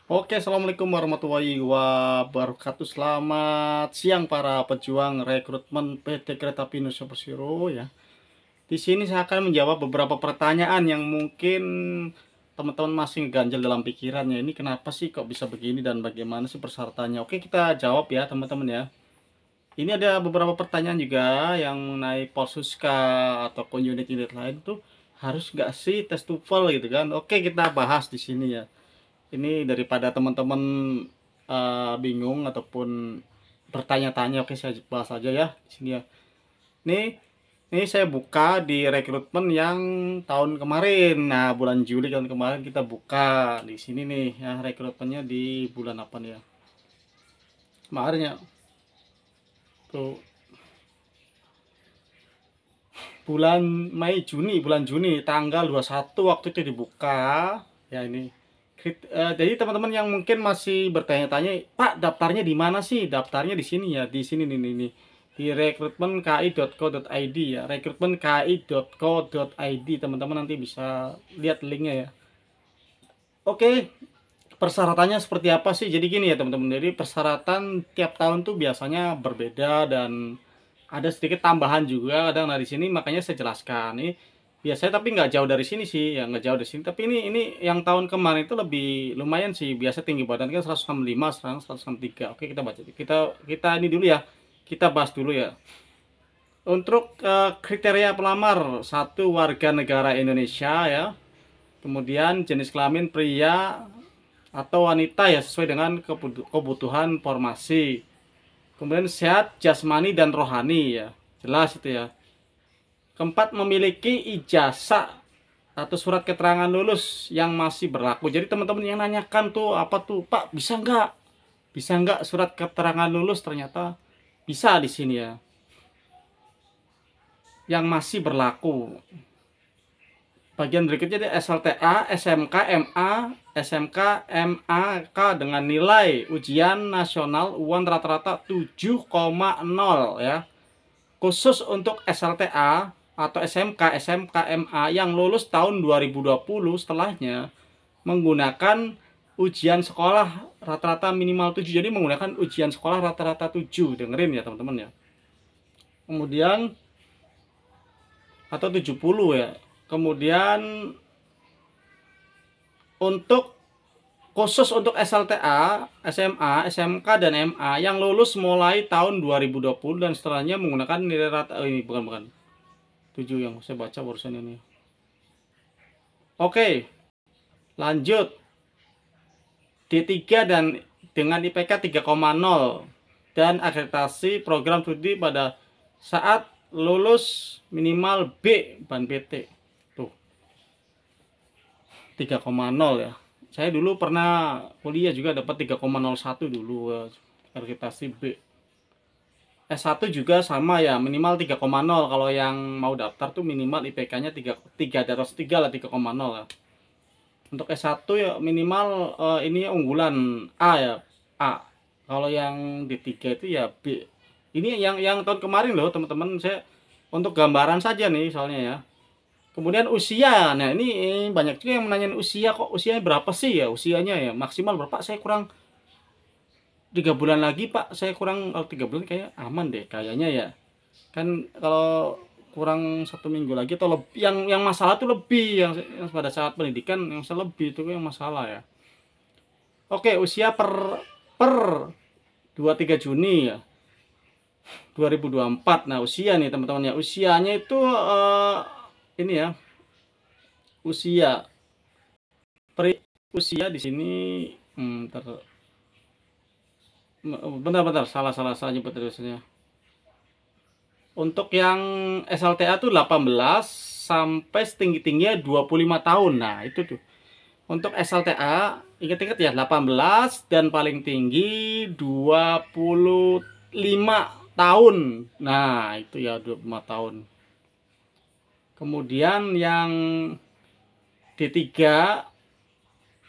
Oke, assalamualaikum warahmatullahi wabarakatuh. Selamat siang para pejuang rekrutmen PT Kereta Api Indonesia Persero ya. Di sini saya akan menjawab beberapa pertanyaan yang mungkin teman-teman masih ganjel dalam pikirannya. Ini kenapa sih kok bisa begini dan bagaimana sih persyaratannya? Oke, kita jawab ya teman-teman ya. Ini ada beberapa pertanyaan juga yang mengenai Polsuska ataupun unit-unit lain tuh harus nggak sih tes TOEFL gitu kan? Oke, kita bahas di sini ya. Ini daripada teman-teman bingung ataupun bertanya-tanya, oke saya bahas aja ya di sini ya. Ini saya buka di rekrutmen yang tahun kemarin. Nah, bulan Juli tahun kemarin kita buka di sini nih ya, rekrutmennya di bulan apa nih ya? Kemarin ya. Tuh, bulan Juni tanggal 21 waktu itu dibuka. Ya ini. Jadi teman-teman yang mungkin masih bertanya-tanya, Pak daftarnya di mana sih? Daftarnya di sini ya, di sini nih. Di rekrutmenki.co.id ya, rekrutmenki.co.id, teman-teman nanti bisa lihat linknya ya. Oke, persyaratannya seperti apa sih? Jadi gini ya teman-teman, jadi persyaratan tiap tahun tuh biasanya berbeda dan ada sedikit tambahan juga kadang dari sini, makanya saya jelaskan ini biasanya, tapi nggak jauh dari sini sih ya, nggak jauh dari sini, tapi ini yang tahun kemarin itu lebih lumayan sih. Biasa tinggi badan kan 165, sekarang 163. Oke, kita baca, kita ini dulu ya, kita bahas dulu ya. Untuk kriteria pelamar, satu warga negara Indonesia ya, kemudian jenis kelamin pria atau wanita ya, sesuai dengan kebutuhan formasi, kemudian sehat jasmani dan rohani ya, jelas itu ya. Keempat, memiliki ijazah atau surat keterangan lulus yang masih berlaku. Jadi teman-teman yang nanyakan tuh apa tuh, Pak bisa nggak surat keterangan lulus, ternyata bisa di sini ya, yang masih berlaku. Bagian berikutnya di SLTA, SMK, MA, SMK, MAK dengan nilai ujian nasional UAN rata-rata 7,0 ya. Khusus untuk SLTA atau SMK, SMK, MA yang lulus tahun 2020 setelahnya menggunakan ujian sekolah rata-rata minimal 7. Jadi menggunakan ujian sekolah rata-rata 7. Dengerin ya teman-teman ya. Kemudian atau 70 ya. Kemudian untuk khusus untuk SLTA, SMA, SMK dan MA yang lulus mulai tahun 2020 dan setelahnya menggunakan nilai rata, ini bukan 7 yang saya baca barusan ini. Oke, lanjut. D3 dan dengan IPK 3,0 dan akreditasi program studi pada saat lulus minimal B ban PT. Tuh, 3,0 ya. Saya dulu pernah kuliah juga dapat 3,01 dulu ya, akreditasi B. S1 juga sama ya, minimal 3,0. Kalau yang mau daftar tuh minimal IPK-nya 3 di atas 3 lah, 3,0 lah. Untuk S1 ya minimal ini unggulan A ya, A. Kalau yang D3 itu ya B. Ini yang tahun kemarin loh teman-teman, saya untuk gambaran saja nih soalnya ya. Kemudian usia, nah ini banyak juga yang menanyain usia, kok usianya berapa sih ya, usianya ya maksimal berapa? Saya kurang 3 bulan lagi Pak, saya kurang, kalau 3 bulan kayak aman deh kayaknya ya. Kan kalau kurang 1 minggu lagi atau lebih, yang masalah tuh lebih yang pada saat pendidikan yang lebih itu yang masalah ya. Oke, usia per 23 Juni ya 2024. Nah, usia nih teman-teman ya. Usianya itu ini ya. Usia usia di sini bentar salah nyebut tulisannya. Untuk yang SLTA tuh 18 sampai setinggi-tingginya 25 tahun. Nah, itu tuh. Untuk SLTA, ingat-ingat ya, 18 dan paling tinggi 25 tahun. Nah, itu ya 25 tahun. Kemudian yang D3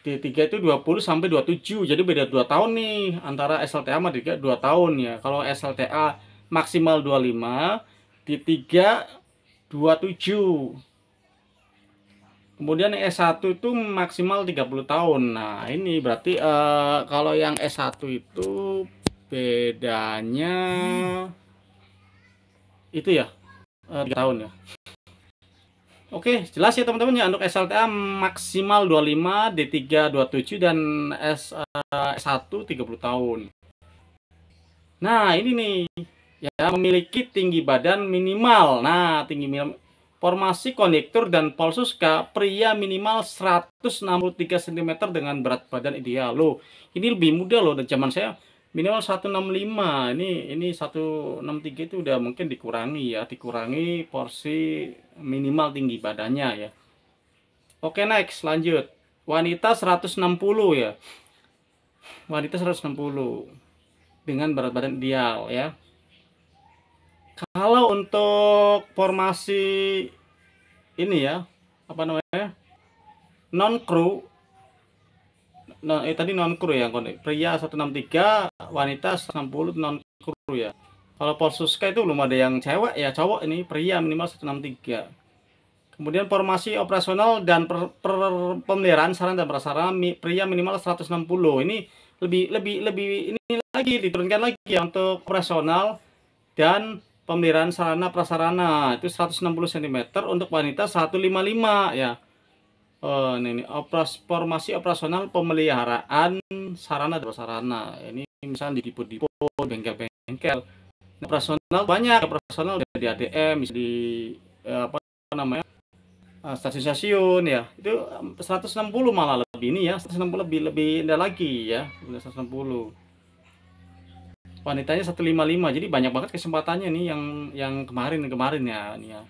D3 itu 20 sampai 27. Jadi beda 2 tahun nih antara SLTA sama D3, 2 tahun ya. Kalau SLTA maksimal 25, D3 27. Kemudian yang S1 itu maksimal 30 tahun. Nah, ini berarti kalau yang S1 itu bedanya itu ya 3 tahun ya. Oke, jelas ya teman-teman ya, untuk SLTA maksimal 25, D3 27, dan S1 30 tahun. Nah, ini nih ya, memiliki tinggi badan minimal. Nah, tinggi minimal formasi kondektur dan polsuska pria minimal 163 cm dengan berat badan ideal. Loh, ini lebih mudah loh, dan zaman saya minimal 165. Ini 163 itu udah mungkin dikurangi ya, dikurangi porsi minimal tinggi badannya ya. Oke, next, lanjut. Wanita 160 ya. Wanita 160 dengan berat badan ideal ya. Kalau untuk formasi ini ya, apa namanya, non kru, tadi non kru ya, pria 163, wanita 160 non kru ya. Kalau Polsuska itu belum ada yang cewek ya, cowok ini pria minimal 163. Kemudian formasi operasional dan pemeliharaan sarana dan prasarana pria minimal 160. Ini lebih ini lagi diturunkan lagi ya, untuk operasional dan pemeliharaan sarana prasarana itu 160 cm, untuk wanita 155 ya. Ini formasi operasional pemeliharaan sarana dan prasarana. Ini misalnya di depo-depo, bengkel-bengkel. Operasional banyak, operasional di ADM, di apa namanya, stasiun-stasiun ya. Itu 160 malah lebih ini ya, 160 lebih indah lagi ya, 160. Wanitanya 155, jadi banyak banget kesempatannya nih yang kemarin ya ini ya.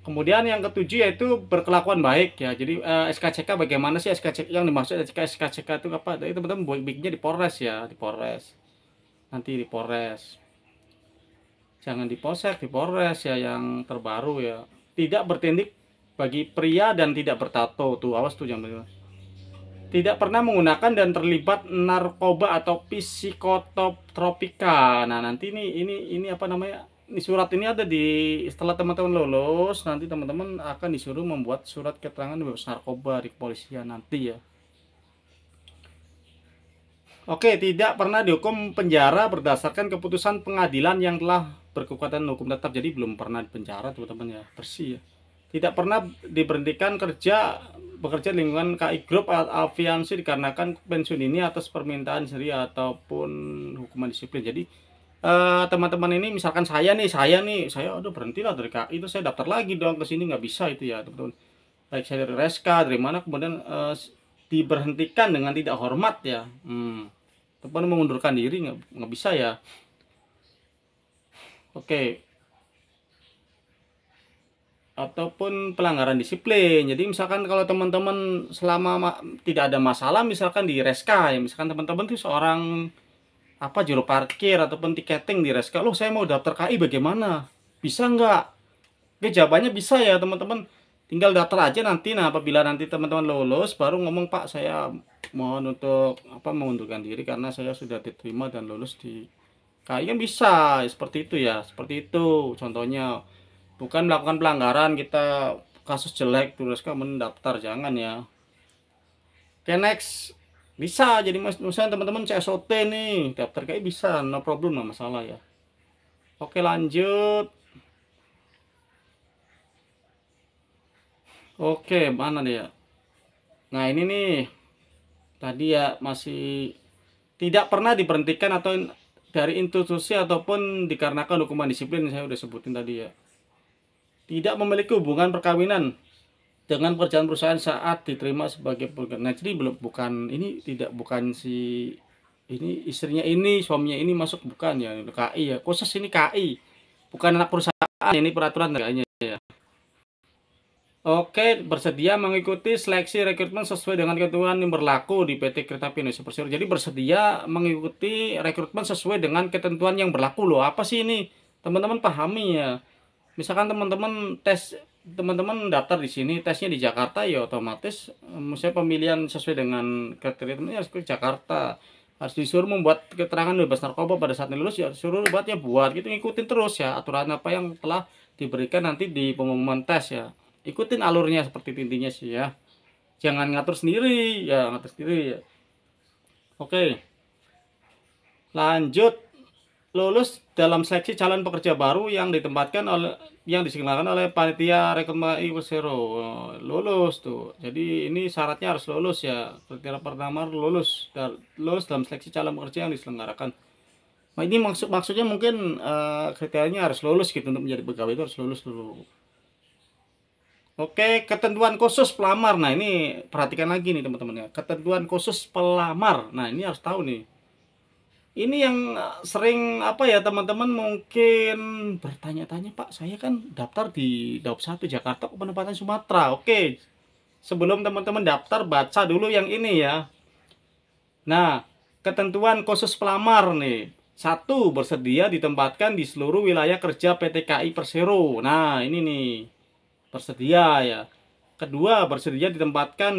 Kemudian yang ketujuh yaitu berkelakuan baik ya. Jadi SKCK, bagaimana sih SKCK yang dimaksud SKCK itu apa? Jadi teman-teman baiknya di Polres ya, di Polres. Nanti di Polres. Jangan di Polsek, di Polres ya, yang terbaru ya. Tidak bertindik bagi pria dan tidak bertato, tuh awas tuh jangan. Tidak pernah menggunakan dan terlibat narkoba atau psikotropika. Nah, nanti ini apa namanya? Ini surat ini ada setelah teman-teman lulus, nanti teman-teman akan disuruh membuat surat keterangan bebas narkoba di kepolisian nanti ya. Oke, tidak pernah dihukum penjara berdasarkan keputusan pengadilan yang telah berkekuatan hukum tetap. Jadi belum pernah di penjara teman-teman ya, bersih ya. Tidak pernah diberhentikan bekerja di lingkungan KI Group Aviansi dikarenakan pensiun ini atas permintaan sendiri ataupun hukuman disiplin. Jadi teman-teman ini, misalkan saya udah berhentilah dari KI, itu saya daftar lagi dong ke sini, nggak bisa itu ya teman-teman. Baik saya dari Reska, dari mana, kemudian diberhentikan dengan tidak hormat ya, teman mengundurkan diri, nggak bisa ya. Oke. Ataupun pelanggaran disiplin. Jadi misalkan kalau teman-teman selama tidak ada masalah, misalkan di Reska ya, misalkan teman-teman tuh seorang juru parkir ataupun tiketing di Reska, loh saya mau daftar KI bagaimana, bisa nggak? Oke, jawabannya bisa ya teman-teman, tinggal daftar aja nanti. Nah, apabila nanti teman-teman lulus baru ngomong, Pak saya mohon untuk mengundurkan diri karena saya sudah diterima dan lulus di KI, kan bisa seperti itu ya, seperti itu contohnya. Bukan melakukan pelanggaran kita kasus jelek terus kan mendaftar, jangan ya. Oke, next. Bisa jadi misalnya teman-teman CSOT nih, daftar kayak bisa, no problem, nggak masalah ya. Oke, lanjut. Oke, mana dia? Nah, ini nih. Tadi ya, masih tidak pernah diberhentikan atau dari institusi ataupun dikarenakan hukuman disiplin, saya udah sebutin tadi ya. Tidak memiliki hubungan perkawinan dengan perusahaan saat diterima sebagai pekerja. Nah, jadi bukan si ini istrinya ini, suaminya ini masuk, bukan ya, KI ya. Khusus ini KI. Bukan anak perusahaan, ini peraturan kayaknya ya. Oke, bersedia mengikuti seleksi rekrutmen sesuai dengan ketentuan yang berlaku di PT Kereta Api Indonesia Persero. Jadi bersedia mengikuti rekrutmen sesuai dengan ketentuan yang berlaku loh. Apa sih ini? Teman-teman pahami ya. Misalkan teman-teman daftar di sini, tesnya di Jakarta ya, otomatis misalnya pemilihan sesuai dengan kriteria teman-teman harus ke Jakarta. Harus disuruh membuat keterangan bebas narkoba pada saat lulus ya, suruh buat gitu, ngikutin terus ya aturan apa yang telah diberikan nanti di pengumuman tes ya. ikutin alurnya seperti intinya sih ya. Jangan ngatur sendiri ya, ngatur sendiri ya. Oke, lanjut. Lulus dalam seleksi calon pekerja baru yang diselenggarakan oleh panitia rekrutmen Persero. Lulus tuh. Jadi ini syaratnya harus lulus ya. Kriteria pertama lulus dalam seleksi calon pekerja yang diselenggarakan. Nah, ini maksudnya mungkin kriterianya harus lulus gitu, untuk menjadi pegawai itu harus lulus dulu. Oke, ketentuan khusus pelamar. Nah, ini perhatikan lagi nih teman-teman ya. Ketentuan khusus pelamar. Nah, ini harus tahu nih. Ini yang sering apa ya, teman-teman mungkin bertanya-tanya, Pak, saya kan daftar di Daup 1 Jakarta kok penempatan Sumatera. Oke, sebelum teman-teman daftar, baca dulu yang ini ya. Nah, ketentuan khusus pelamar nih. 1. Bersedia ditempatkan di seluruh wilayah kerja PT KAI Persero. Nah, ini nih. Bersedia ya. Kedua, bersedia ditempatkan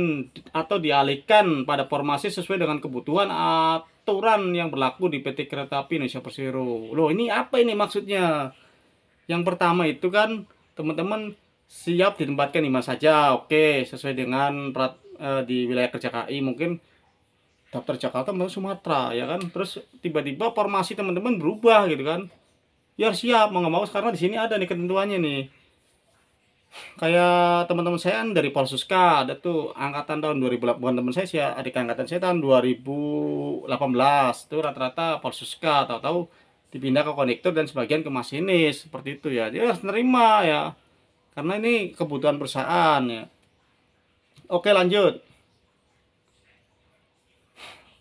atau dialihkan pada formasi sesuai dengan kebutuhan aturan yang berlaku di PT Kereta Api Indonesia Persero. Loh, ini apa ini maksudnya? Yang pertama itu kan teman-teman siap ditempatkan di mana saja. Oke, sesuai dengan di wilayah kerja KAI, mungkin daftar Jakarta mau Sumatera ya kan. Terus tiba-tiba formasi teman-teman berubah gitu kan. Ya siap, mau nggak mau, karena di sini ada nih ketentuannya nih. Kayak teman-teman saya kan dari Polsuska, ada tuh angkatan tahun 2008, bukan teman saya sih ya, adik angkatan saya tahun 2018 tuh rata-rata Polsuska, tahu-tahu dipindah ke konektor dan sebagian ke masinis, seperti itu ya. Dia harus nerima ya, karena ini kebutuhan perusahaan ya. Oke, lanjut.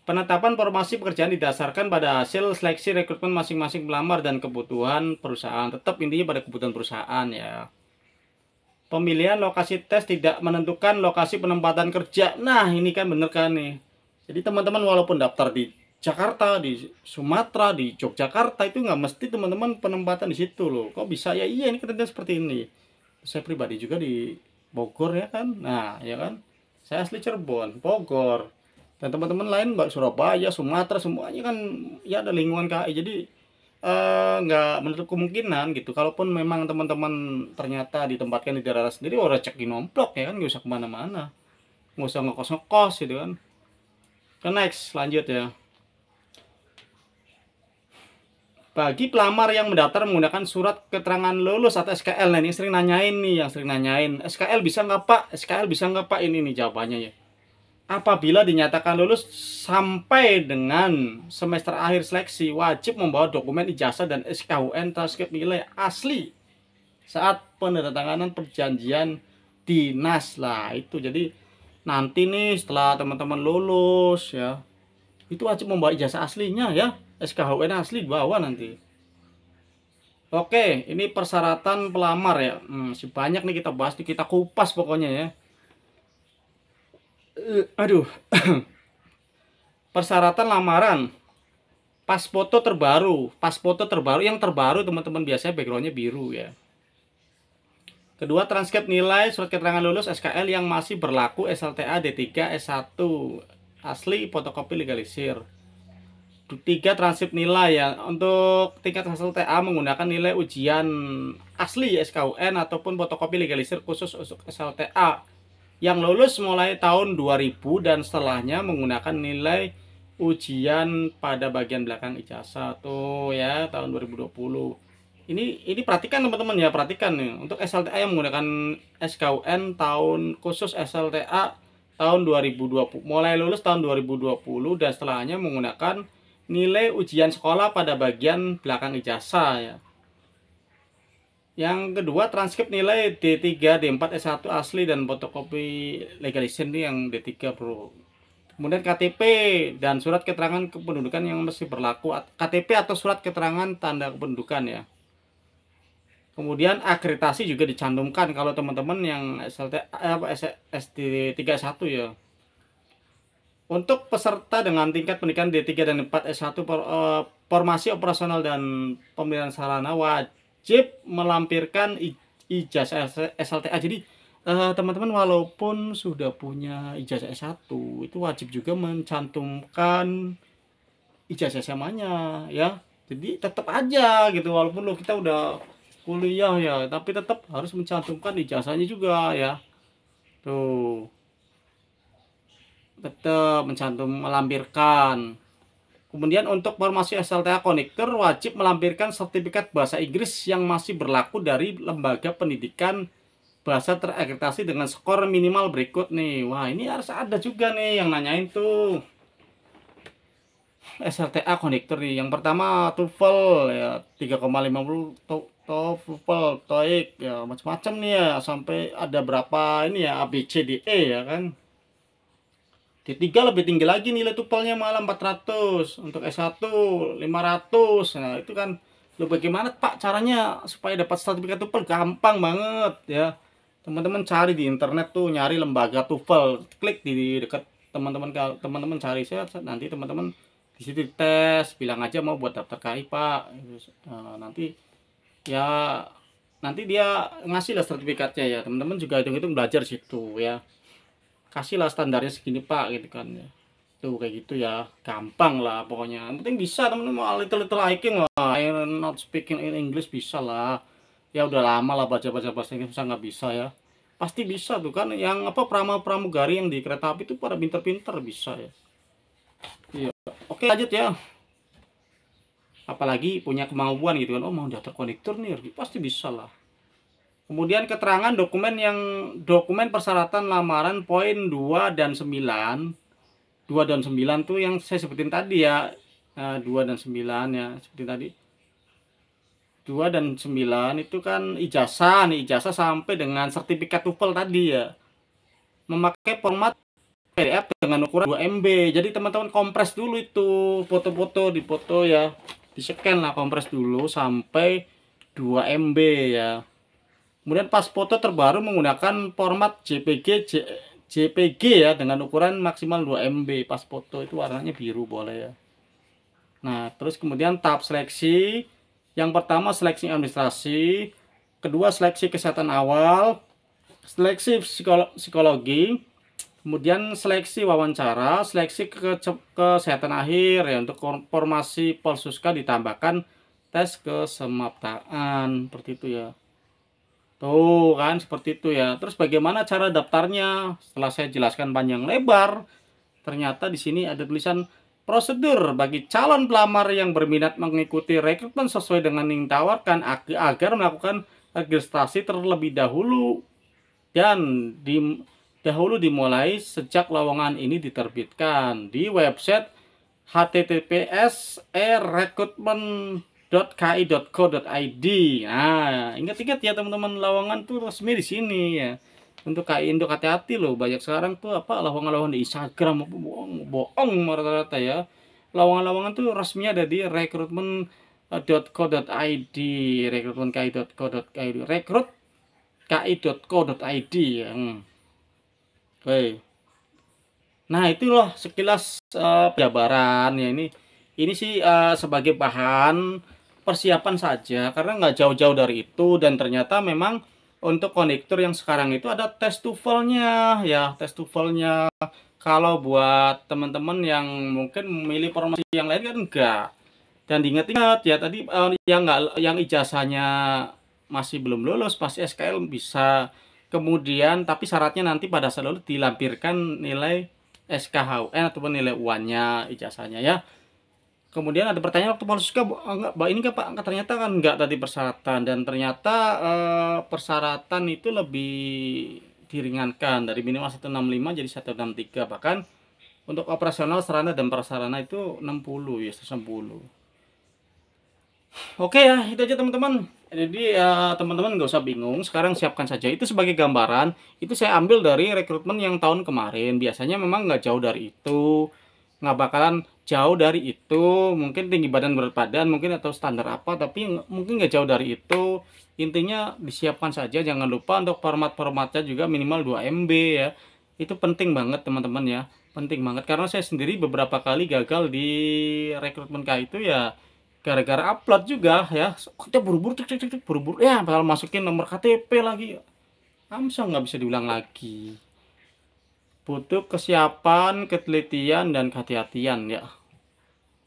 Penetapan formasi pekerjaan didasarkan pada hasil seleksi rekrutmen masing-masing pelamar dan kebutuhan perusahaan. Tetap intinya pada kebutuhan perusahaan ya. Pemilihan lokasi tes tidak menentukan lokasi penempatan kerja. Nah, ini kan bener kan nih. Jadi teman-teman walaupun daftar di Jakarta, di Sumatera, di Yogyakarta, itu nggak mesti teman-teman penempatan di situ loh. Kok bisa ya? Iya, ini ketentuan seperti ini. Saya pribadi juga di Bogor ya kan. Nah, ya kan. Saya asli Cirebon, Bogor. Dan teman-teman lain Mbak Surabaya, Sumatera, semuanya kan ya ada lingkungan KAI. Jadi nggak menutup kemungkinan gitu, kalaupun memang teman-teman ternyata ditempatkan di daerah sendiri, oh rezeki nomplok ya kan, nggak usah kemana-mana, nggak usah ngekos-ngekos gitu kan. Next, lanjut ya. Bagi pelamar yang mendaftar menggunakan surat keterangan lulus atau SKL, nah ini sering nanyain nih, yang sering nanyain, SKL bisa nggak Pak, SKL bisa nggak Pak, ini nih jawabannya ya. Apabila dinyatakan lulus sampai dengan semester akhir seleksi, wajib membawa dokumen ijazah dan SKUN transkrip nilai asli saat penandatanganan perjanjian dinas lah itu. Jadi nanti nih setelah teman-teman lulus ya, itu wajib membawa ijazah aslinya ya, SKUN asli bawa nanti. Oke, ini persyaratan pelamar ya. Masih banyak nih kita bahas, kita kupas pokoknya ya. Aduh. Persyaratan lamaran. Pas foto terbaru yang terbaru teman-teman, biasanya backgroundnya biru ya. Kedua, transkrip nilai surat keterangan lulus SKL yang masih berlaku SLTA D3 S1 asli fotokopi legalisir. 3, transkrip nilai ya, untuk tingkat SLTA menggunakan nilai ujian asli SKUN ataupun fotokopi legalisir khusus untuk SLTA yang lulus mulai tahun 2000 dan setelahnya menggunakan nilai ujian pada bagian belakang ijazah tuh ya, tahun 2020. Ini perhatikan teman-teman ya, perhatikan nih, untuk SLTA yang menggunakan SKUN tahun khusus SLTA tahun 2020, mulai lulus tahun 2020 dan setelahnya menggunakan nilai ujian sekolah pada bagian belakang ijazah ya. Yang kedua, transkrip nilai D3, D4, S1 asli dan fotokopi legalisir nih yang D3 bro. Kemudian KTP dan surat keterangan kependudukan yang masih berlaku, KTP atau surat keterangan tanda kependudukan ya. Kemudian akreditasi juga dicantumkan kalau teman-teman yang SD31 ya. Untuk peserta dengan tingkat pendidikan D3 dan 4 S1 formasi operasional dan pemilihan sarana wajib melampirkan ijazah SLTA. Jadi teman-teman walaupun sudah punya ijazah S1 itu wajib juga mencantumkan ijazah SMA-nya ya. Jadi tetap aja gitu, walaupun kita udah kuliah ya, tapi tetap harus mencantumkan ijazahnya juga ya. Tuh, tetap mencantum melampirkan. Kemudian untuk formasi SLTA konektor wajib melampirkan sertifikat bahasa Inggris yang masih berlaku dari lembaga pendidikan bahasa terakreditasi dengan skor minimal berikut nih. Wah, ini harus ada juga nih yang nanyain tuh. SLTA konektor nih. Yang pertama TOEFL ya 3,50 TOEFL, TOEIC ya macam-macam nih ya, sampai ada berapa ini ya, A B C D E ya kan. D3 lebih tinggi lagi nilai TOEFL-nya, malah 400. Untuk S1 500. Nah, itu kan lo bagaimana Pak caranya supaya dapat sertifikat TOEFL? Gampang banget ya. Teman-teman cari di internet tuh, nyari lembaga TOEFL, klik di dekat teman-teman cari saya, nanti teman-teman di situ tes, bilang aja mau buat daftar KI Pak. Nanti ya nanti dia ngasih lah sertifikatnya ya. Teman-teman juga hitung-hitung belajar situ ya, kasihlah standarnya segini Pak gitu kan ya. Tuh kayak gitu ya, gampang lah pokoknya, yang penting bisa teman-teman. Mau little hiking lah, I'm not speaking in English bisa lah ya. Udah lama lah baca-baca bahasa Inggris, bisa nggak bisa ya, pasti bisa tuh kan. Yang apa, pramugari yang di kereta api itu pada pinter-pinter bisa ya. Iya, oke lanjut ya. Apalagi punya kemauan gitu kan, oh mau daftar konektor nih, pasti bisa lah. Kemudian keterangan dokumen persyaratan lamaran poin 2 dan 9. 2 dan 9 tuh yang saya sebutin tadi ya. 2 dan 9 ya, seperti tadi. 2 dan 9 itu kan ijazah nih, ijazah sampai dengan sertifikat TOEFL tadi ya. Memakai format PDF dengan ukuran 2 MB. Jadi teman-teman kompres dulu itu foto-foto, dipoto ya. Di-scan lah, kompres dulu sampai 2 MB ya. Kemudian pas foto terbaru menggunakan format JPG ya, dengan ukuran maksimal 2 MB. Pas foto itu warnanya biru boleh ya. Nah, terus kemudian tahap seleksi. Yang pertama seleksi administrasi, kedua seleksi kesehatan awal, seleksi psikologi, kemudian seleksi wawancara, seleksi kesehatan akhir ya. Untuk formasi Polsuska ditambahkan tes kesemaptaan, seperti itu ya. Tuh kan seperti itu ya. Terus bagaimana cara daftarnya? Setelah saya jelaskan panjang lebar, ternyata di sini ada tulisan prosedur bagi calon pelamar yang berminat mengikuti rekrutmen sesuai dengan yang ditawarkan agar melakukan registrasi terlebih dahulu dan dahulu dimulai sejak lowongan ini diterbitkan di website https://recruitment.ki.co.id. Nah, ingat-ingat ya teman-teman, lowongan tuh resmi di sini ya. Untuk KI Indo, hati-hati loh, banyak sekarang tuh apa lowongan-lowongan di Instagram, bohong rata-rata ya. Lowongan-lowongan tuh resmi ada di recruitment.co.id, recruitment.ki.co.id, recruit.ki.co.id ya. Oke. Nah, itulah sekilas penjabaran ya. Ini sih sebagai bahan persiapan saja, karena nggak jauh-jauh dari itu. Dan ternyata memang untuk konektor yang sekarang itu ada tes TOEFL-nya ya, tes TOEFL-nya. Kalau buat teman-teman yang mungkin memilih formasi yang lain kan enggak. Dan diingat-ingat ya tadi, yang ijazahnya masih belum lulus pasti SKL bisa. Kemudian tapi syaratnya nanti pada saat lulus dilampirkan nilai SKHUN ataupun nilai UAN-nya, ijazahnya ya. Kemudian ada pertanyaan waktu Polsuska, enggak, ini kan Pak, ternyata kan enggak tadi persyaratan, dan ternyata persyaratan itu lebih diringankan dari minimal 165 jadi 163, bahkan untuk operasional sarana dan prasarana itu 60 ya, 160. Oke ya, itu aja teman-teman. Jadi teman-teman nggak usah bingung, sekarang siapkan saja. Itu sebagai gambaran, itu saya ambil dari rekrutmen yang tahun kemarin. Biasanya memang nggak jauh dari itu, nggak bakalan jauh dari itu. Mungkin tinggi badan berat badan mungkin atau standar apa, tapi mungkin nggak jauh dari itu. Intinya disiapkan saja, jangan lupa untuk format-formatnya juga minimal 2 MB ya. Itu penting banget teman-teman ya, penting banget, karena saya sendiri beberapa kali gagal di rekrutmen KI itu ya gara-gara upload juga ya. Kita buru-buru buru-buru ya, bakal masukin nomor KTP lagi, nggak bisa diulang lagi. Butuh kesiapan, ketelitian, dan kehati-hatian ya.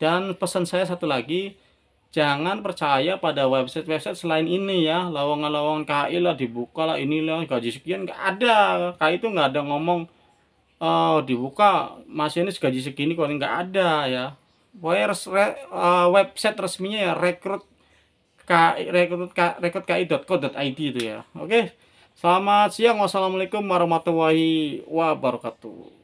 Dan pesan saya satu lagi, jangan percaya pada website-website selain ini ya, lowongan-lowongan KAI lah dibuka lah, inilah gaji sekian, nggak ada. KAI itu nggak ada ngomong dibuka masinis gaji segini kok, nggak ada ya. Pokoknya website resminya ya rekrutki.co.id itu ya. Oke, selamat siang, wassalamualaikum warahmatullahi wabarakatuh.